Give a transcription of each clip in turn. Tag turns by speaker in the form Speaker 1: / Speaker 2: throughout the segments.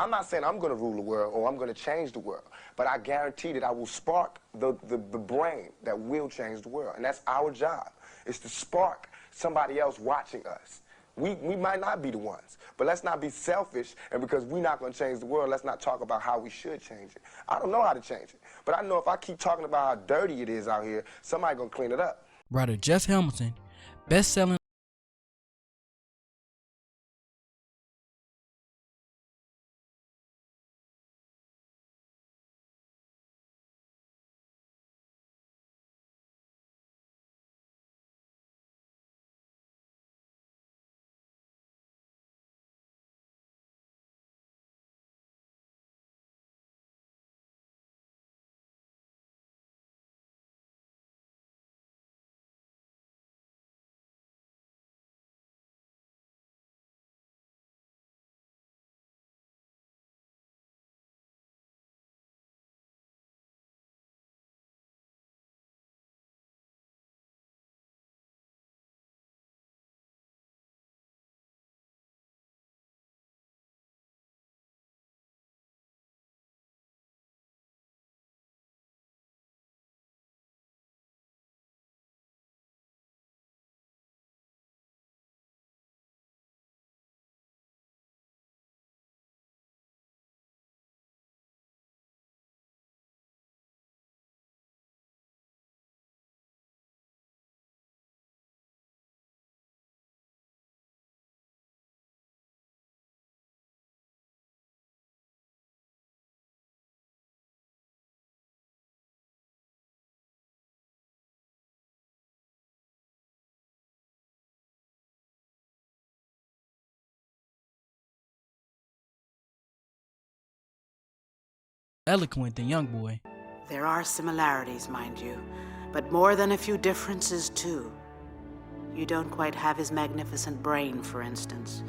Speaker 1: I'm not saying I'm going to rule the world or I'm going to change the world, but I guarantee that I will spark the brain that will change the world. And that's our job, is to spark somebody else watching us. We might not be the ones, but let's not be selfish, and because we're not going to change the world, let's not talk about how we should change it. I don't know how to change it, but I know if I keep talking about how dirty it is out here, somebody's going to clean it up.
Speaker 2: Writer Jeff Hamilton, best-selling eloquent than YoungBoy.
Speaker 3: There are similarities, mind you, but more than a few differences, too. You don't quite have his magnificent brain, for instance.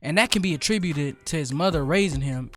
Speaker 2: And that can be attributed to his mother raising him.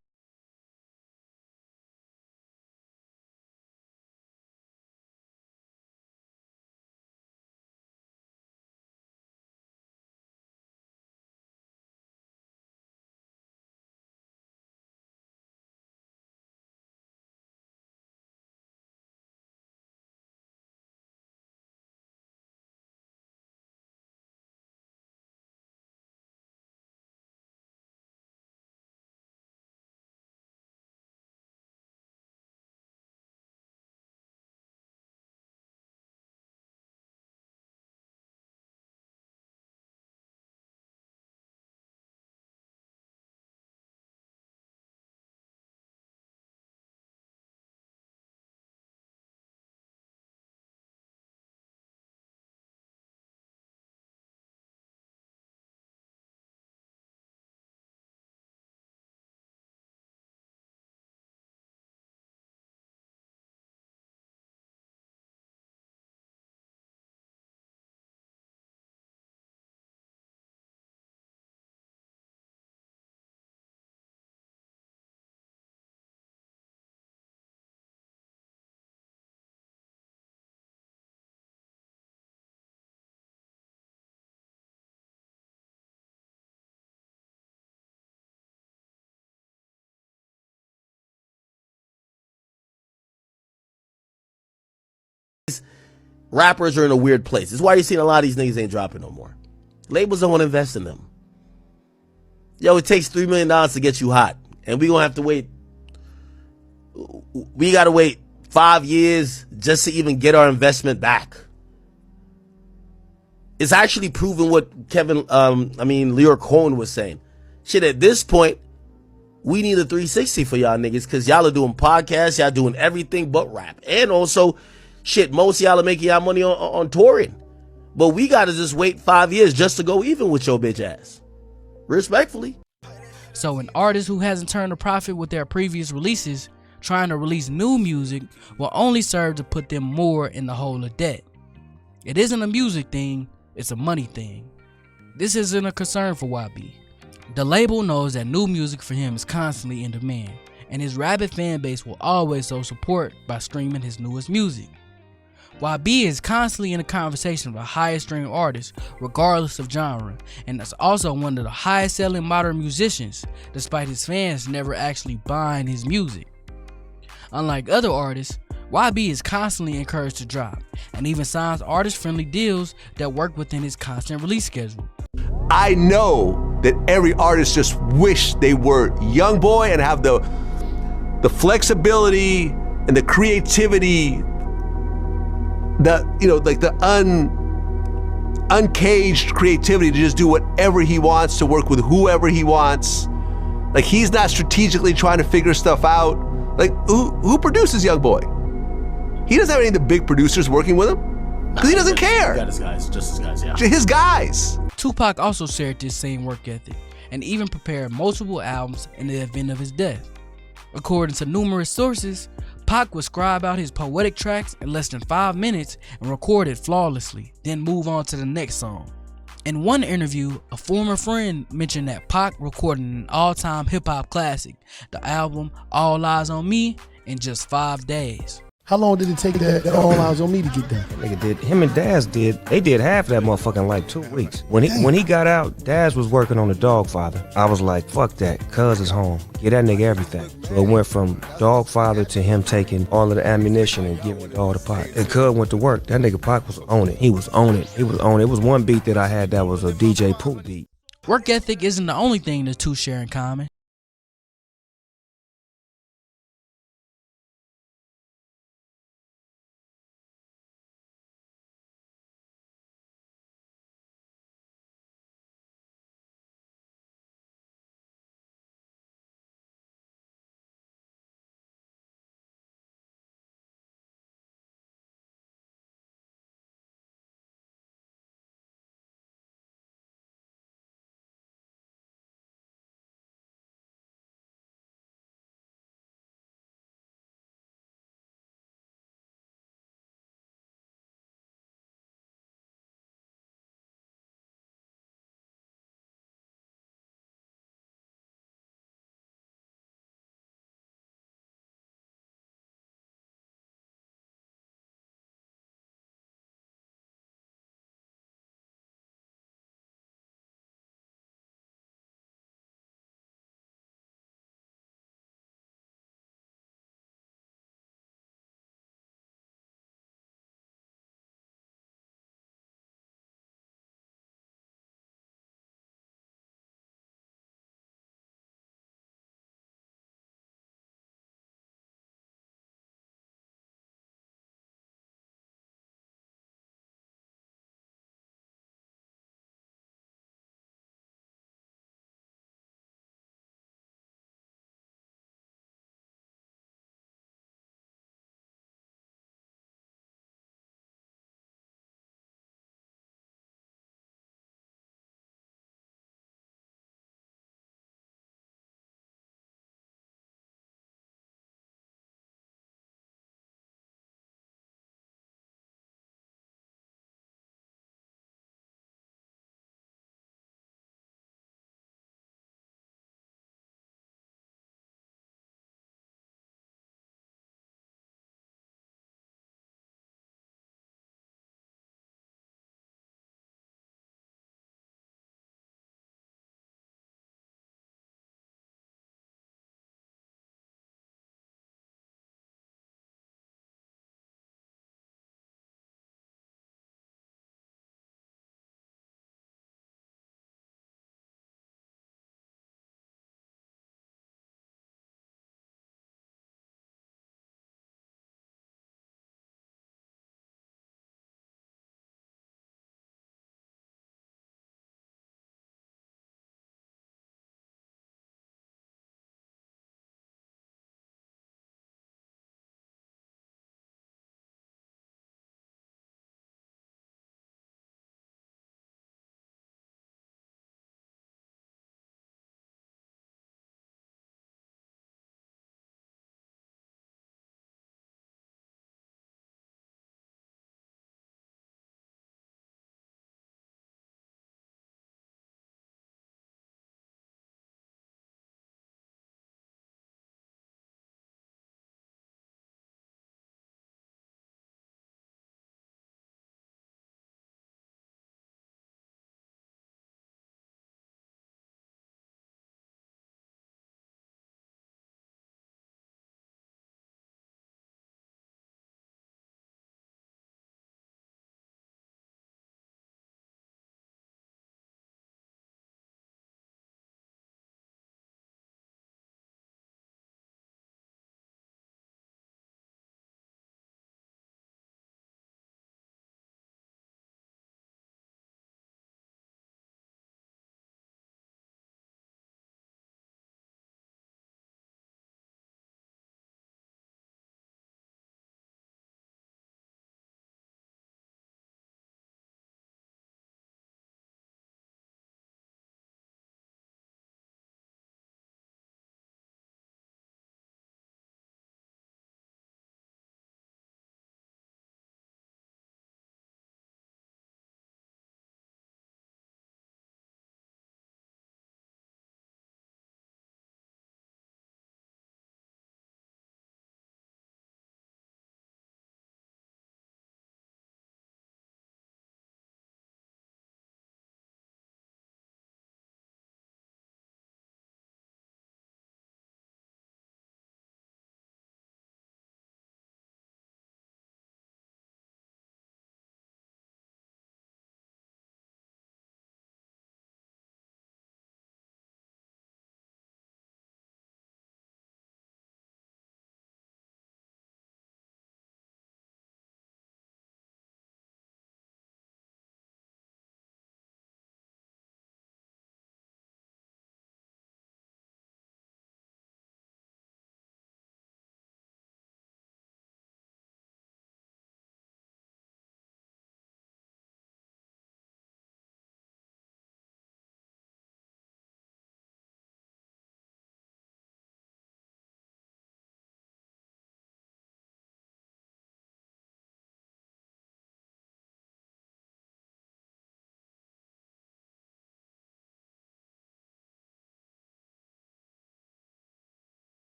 Speaker 4: Rappers are in a weird place. It's why you're seeing a lot of these niggas ain't dropping no more. Labels don't want to invest in them. Yo, it takes $3 million to get you hot. And we gonna have to wait. We gotta wait 5 years just to even get our investment back. It's actually proven what Leor Cohen was saying. Shit, at this point, we need a 360 for y'all niggas, because y'all are doing podcasts, y'all doing everything but rap. And also, shit, most of y'all are making y'all money on touring. But we gotta just wait 5 years just to go even with your bitch ass. Respectfully.
Speaker 2: So an artist who hasn't turned a profit with their previous releases, trying to release new music, will only serve to put them more in the hole of debt. It isn't a music thing, it's a money thing. This isn't a concern for YB. The label knows that new music for him is constantly in demand, and his rabid fan base will always show support by streaming his newest music. YB is constantly in a conversation with the highest streamed artists, regardless of genre, and that's also one of the highest selling modern musicians, despite his fans never actually buying his music. Unlike other artists, YB is constantly encouraged to drop, and even signs artist-friendly deals that work within his constant release schedule.
Speaker 5: I know that every artist just wish they were YoungBoy and have the flexibility and the creativity, the uncaged creativity to just do whatever he wants, to work with whoever he wants. Like, he's not strategically trying to figure stuff out. Like, who produces YoungBoy? He doesn't have any of the big producers working with him because he doesn't care.
Speaker 4: He got his guys, just his guys, yeah.
Speaker 5: His guys.
Speaker 2: Tupac also shared this same work ethic and even prepared multiple albums in the event of his death. According to numerous sources, Pac would scribe out his poetic tracks in less than 5 minutes and record it flawlessly, then move on to the next song. In one interview, a former friend mentioned that Pac recorded an all-time hip-hop classic, the album All Eyes on Me, in just 5 days.
Speaker 6: How long did it take that All Eyes on Me to get done?
Speaker 7: Nigga did. Him and Daz did. They did half that motherfucker in like 2 weeks. When he got out, Daz was working on the Dogfather. I was like, fuck that. Cuz is home. Get that nigga everything. So it went from Dogfather to him taking all of the ammunition and giving it all to Pac. And Cuz went to work. That nigga Pac was on it. He was on it. He was on it. It was one beat that I had that was a DJ Pooh beat.
Speaker 2: Work ethic isn't the only thing the two share in common.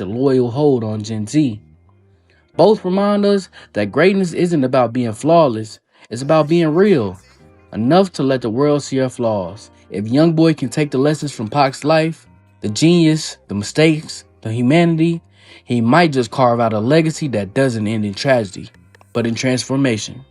Speaker 2: a loyal hold on Gen Z. Both remind us that greatness isn't about being flawless, it's about being real, enough to let the world see our flaws. If YoungBoy can take the lessons from Pac's life, the genius, the mistakes, the humanity, he might just carve out a legacy that doesn't end in tragedy, but in transformation.